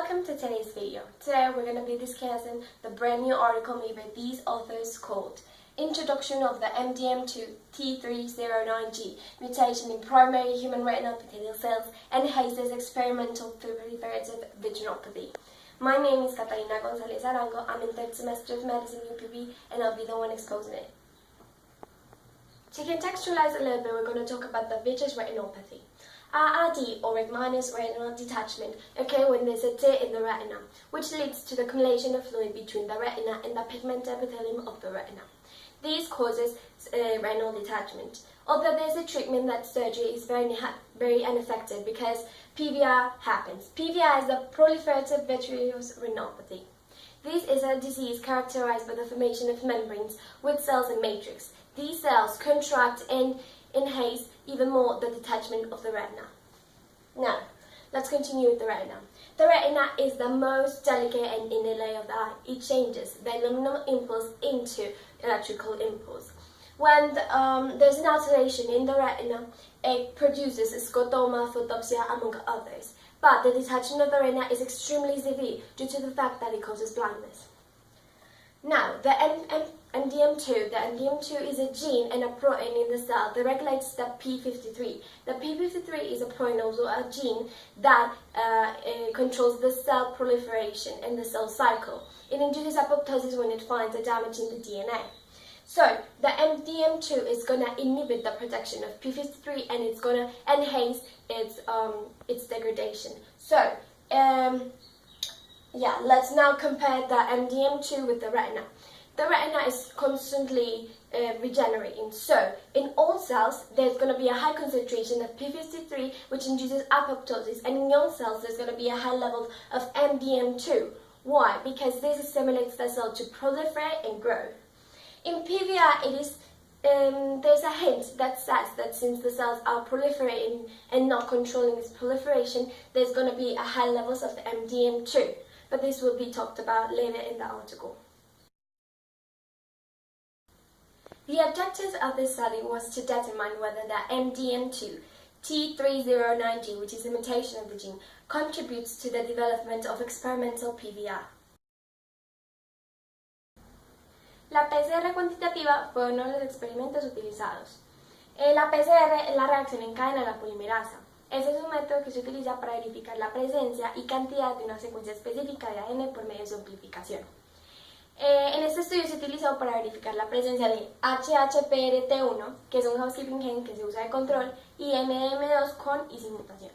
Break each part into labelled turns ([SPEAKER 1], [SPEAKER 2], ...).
[SPEAKER 1] Welcome to today's video. Today we're going to be discussing the brand new article made by these authors called Introduction of the MDM2 T309G Mutation in Primary Human Retinal Epithelial Cells and Hayes' Experimental Proliferative Retinopathy. My name is Catalina González Arango. I'm in third semester of medicine UPB and I'll be the one exposing it. To contextualize a little bit, we're going to talk about the vitreous retinopathy. RRD, or retinitis retinal detachment, occurs when there's a tear in the retina, which leads to the accumulation of fluid between the retina and the pigment epithelium of the retina. This causes retinal detachment. Although there's a treatment, that surgery is very ineffective because PVR happens. PVR is the proliferative vitreous retinopathy. This is a disease characterized by the formation of membranes with cells and matrix. These cells contract and enhance even more the detachment of the retina. Now, let's continue with the retina. The retina is the most delicate and inner layer of the eye. It changes the luminal impulse into electrical impulse. When there's an alteration in the retina, it produces scotoma, photopsia, among others. But the detachment of the retina is extremely severe due to the fact that it causes blindness. Now, the MDM2 is a gene and a protein in the cell that regulates the P53. The P53 is a protein, also a gene, that controls the cell proliferation and the cell cycle. It induces apoptosis when it finds a damage in the DNA. So, the MDM2 is going to inhibit the production of P53 and it's going to enhance its degradation. So, let's now compare the MDM2 with the retina. The retina is constantly regenerating. So, in all cells, there's going to be a high concentration of P53, which induces apoptosis, and in young cells, there's going to be a high level of MDM2. Why? Because this stimulates the cell to proliferate and grow. In PVR, there's a hint that says that since the cells are proliferating and not controlling its proliferation, there's going to be a high levels of MDM2. But this will be talked about later in the article. The objectives of this study was to determine whether the MDM2 T309G, which is a mutation of the gene, contributes to the development of experimental PVR. La PCR cuantitativa fue uno de los experimentos utilizados. La PCR es la reacción en cadena de la polimerasa. Ese es un método que se utiliza para verificar la presencia y cantidad de una secuencia específica de ADN por medio de su amplificación. En este estudio se utilizó para verificar la presencia de HHPRT1, que es un housekeeping gen que se usa de control, y MDM2 con y sin mutación.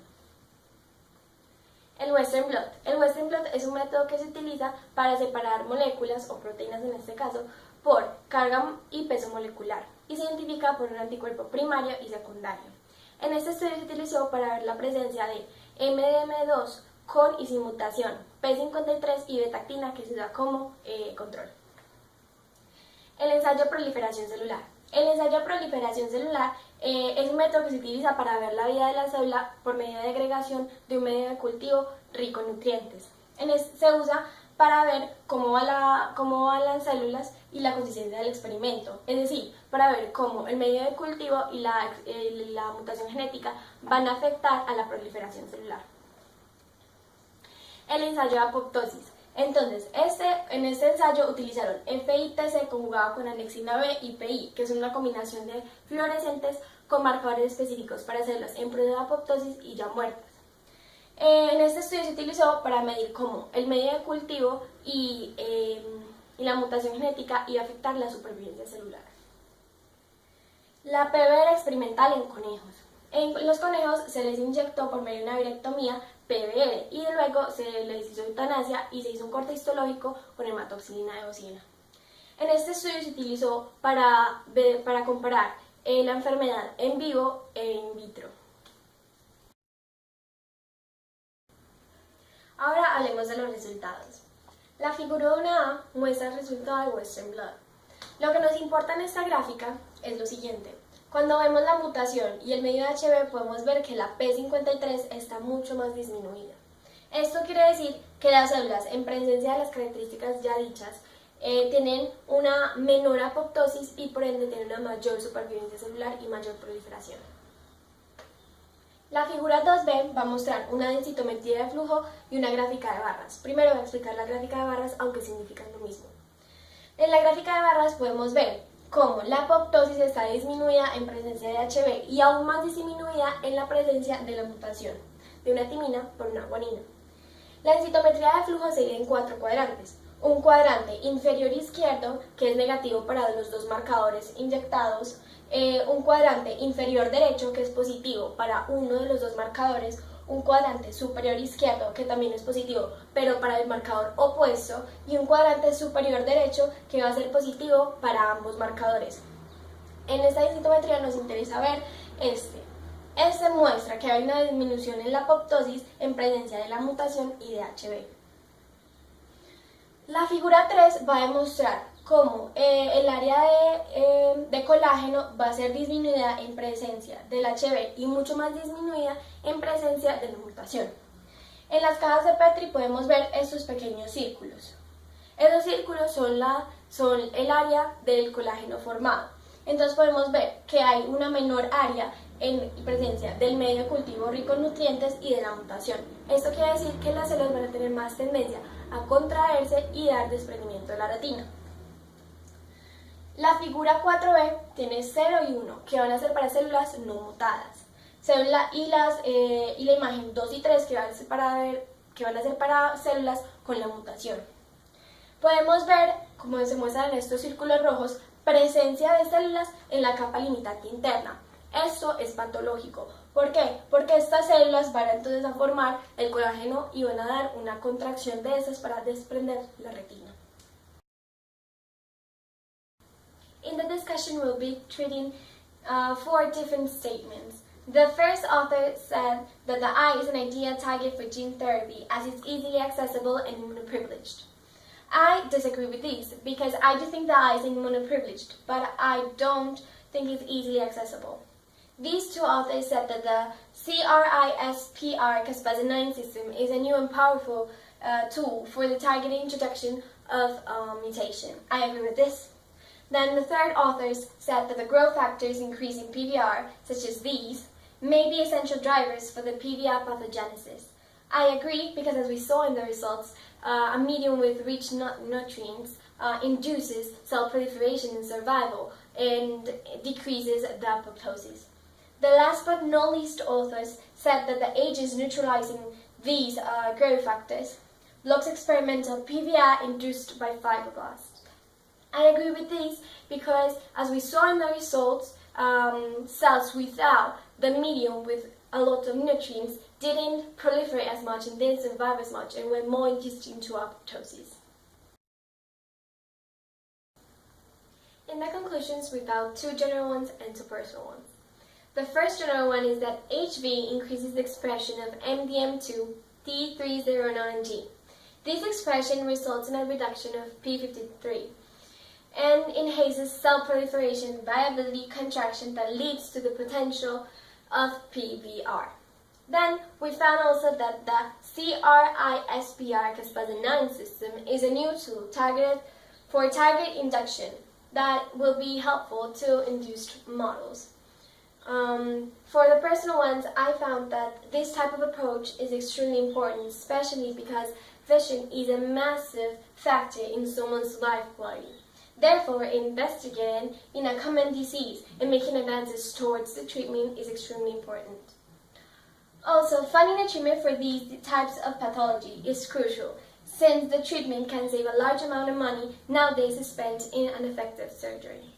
[SPEAKER 1] El Western blot. El Western blot es un método que se utiliza para separar moléculas, o proteínas en este caso, por carga y peso molecular, y se identifica por un anticuerpo primario y secundario. En este estudio se utilizó para ver la presencia de MDM2 con y sin mutación, P53 y betactina, que se usa como control. El ensayo de proliferación celular. El ensayo de proliferación celular es un método que se utiliza para ver la vida de la célula por medio de agregación de un medio de cultivo rico en nutrientes. Se usa para ver cómo van las células y la consistencia del experimento, es decir, para ver cómo el medio de cultivo y la mutación genética van a afectar a la proliferación celular. El ensayo de apoptosis. Entonces, en este ensayo utilizaron FITC conjugado con anexina B y PI, que es una combinación de fluorescentes con marcadores específicos para células en proceso de apoptosis y ya muertas. En este estudio se utilizó para medir cómo el medio de cultivo y la mutación genética iba a afectar la supervivencia celular. La PBR experimental en conejos. En los conejos se les inyectó por medio de una virectomía PBR y luego se les hizo eutanasia y se hizo un corte histológico con hematoxilina de bocina. En este estudio se utilizó para comparar la enfermedad en vivo e in vitro. Ahora hablemos de los resultados. La figura 1A muestra el resultado de Western blot. Lo que nos importa en esta gráfica es lo siguiente. Cuando vemos la mutación y el medio de HB podemos ver que la P53 está mucho más disminuida. Esto quiere decir que las células, en presencia de las características ya dichas, tienen una menor apoptosis y por ende tienen una mayor supervivencia celular y mayor proliferación. La figura 2b va a mostrar una densitometría de flujo y una gráfica de barras. Primero voy a explicar la gráfica de barras, aunque significan lo mismo. En la gráfica de barras podemos ver cómo la apoptosis está disminuida en presencia de HB y aún más disminuida en la presencia de la mutación de una timina por una guanina. La densitometría de flujo se divide en 4 cuadrantes. Un cuadrante inferior izquierdo, que es negativo para los dos marcadores inyectados, un cuadrante inferior derecho, que es positivo para uno de los dos marcadores, un cuadrante superior izquierdo, que también es positivo, pero para el marcador opuesto, y un cuadrante superior derecho, que va a ser positivo para ambos marcadores. En esta densitometría nos interesa ver este muestra que hay una disminución en la apoptosis en presencia de la mutación y de HB. La figura 3 va a demostrar cómo el área de colágeno va a ser disminuida en presencia del HB y mucho más disminuida en presencia de la mutación. En las cajas de Petri podemos ver estos pequeños círculos. Esos círculos son el área del colágeno formado. Entonces podemos ver que hay una menor área en presencia del medio de cultivo rico en nutrientes y de la mutación. Esto quiere decir que las células van a tener más tendencia a contraerse y dar desprendimiento de la retina. La figura 4b tiene 0 y 1, que van a ser para células no mutadas. Y la imagen 2 y 3, que van a ser para células con la mutación. Podemos ver, como se muestran en estos círculos rojos, presencia de células en la capa limitante interna. Esto es patológico. ¿Por qué? Porque estas células van entonces a formar el colágeno y van a dar una contracción de esas para desprender la retina. In the discussion, we'll be treating 4 different statements. The first author said that the eye is an ideal target for gene therapy as it's easily accessible and immunoprivileged. I disagree with this because I do think the eye is immunoprivileged, but I don't think it's easily accessible. These two authors said that the CRISPR Cas9 system is a new and powerful tool for the targeted introduction of mutation. I agree with this. Then the third authors said that the growth factors increasing PVR, such as these, may be essential drivers for the PVR pathogenesis. I agree because, as we saw in the results, a medium with rich nutrients induces cell proliferation and survival and decreases the apoptosis. The last but not least authors said that the agents neutralizing these growth factors blocks experimental PVR induced by fibroblasts. I agree with these because, as we saw in the results, cells without the medium with a lot of nutrients didn't proliferate as much and didn't survive as much and were more induced into apoptosis. In the conclusions, we found 2 general ones and 2 personal ones. The first general one is that HV increases the expression of MDM2 T309G. This expression results in a reduction of P53 and enhances cell proliferation, viability, contraction that leads to the potential of PVR. Then we found also that the CRISPR Cas9 system is a new tool targeted for target induction that will be helpful to induced models. For the personal ones, I found that this type of approach is extremely important, especially because vision is a massive factor in someone's life quality. Therefore, investigating in a common disease and making advances towards the treatment is extremely important. Also, finding a treatment for these types of pathology is crucial, since the treatment can save a large amount of money nowadays spent in ineffective surgery.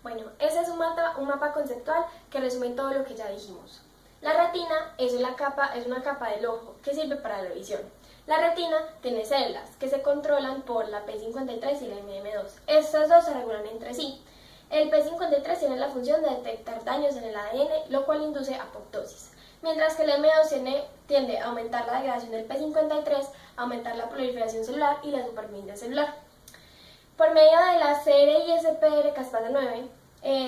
[SPEAKER 1] Bueno, ese es un mapa conceptual que resume todo lo que ya dijimos. La retina es una capa del ojo que sirve para la visión. La retina tiene células que se controlan por la P53 y la MM2. Estas dos se regulan entre sí. El P53 tiene la función de detectar daños en el ADN, lo cual induce apoptosis, mientras que el M2 tiende a aumentar la degradación del P53, aumentar la proliferación celular y la supervivencia celular. Por medio de la CRISPR Cas9,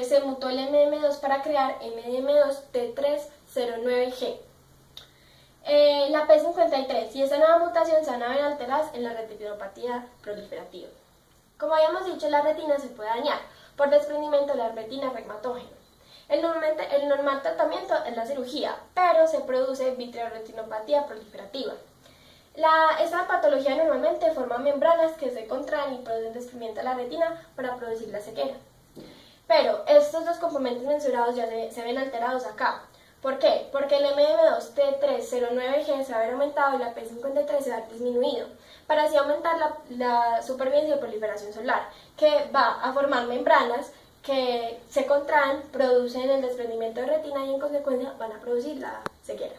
[SPEAKER 1] se mutó el MM2 para crear MDM2 T309G. La P53 y esta nueva mutación se van a ver alteradas en la retinopatía proliferativa. Como habíamos dicho, la retina se puede dañar por desprendimiento de la retina regmatógena. El normal tratamiento es la cirugía, pero se produce vitreoretinopatía proliferativa. Esta patología normalmente forma membranas que se contraen y producen desprendimiento de la retina para producir la ceguera. Pero estos dos componentes mensurados ya se ven alterados acá. ¿Por qué? Porque el MM2T309G se va a ver aumentado y la P53 se va a ver disminuido, para así aumentar la supervivencia de proliferación solar, que va a formar membranas que se contraen, producen el desprendimiento de retina y en consecuencia van a producir la ceguera.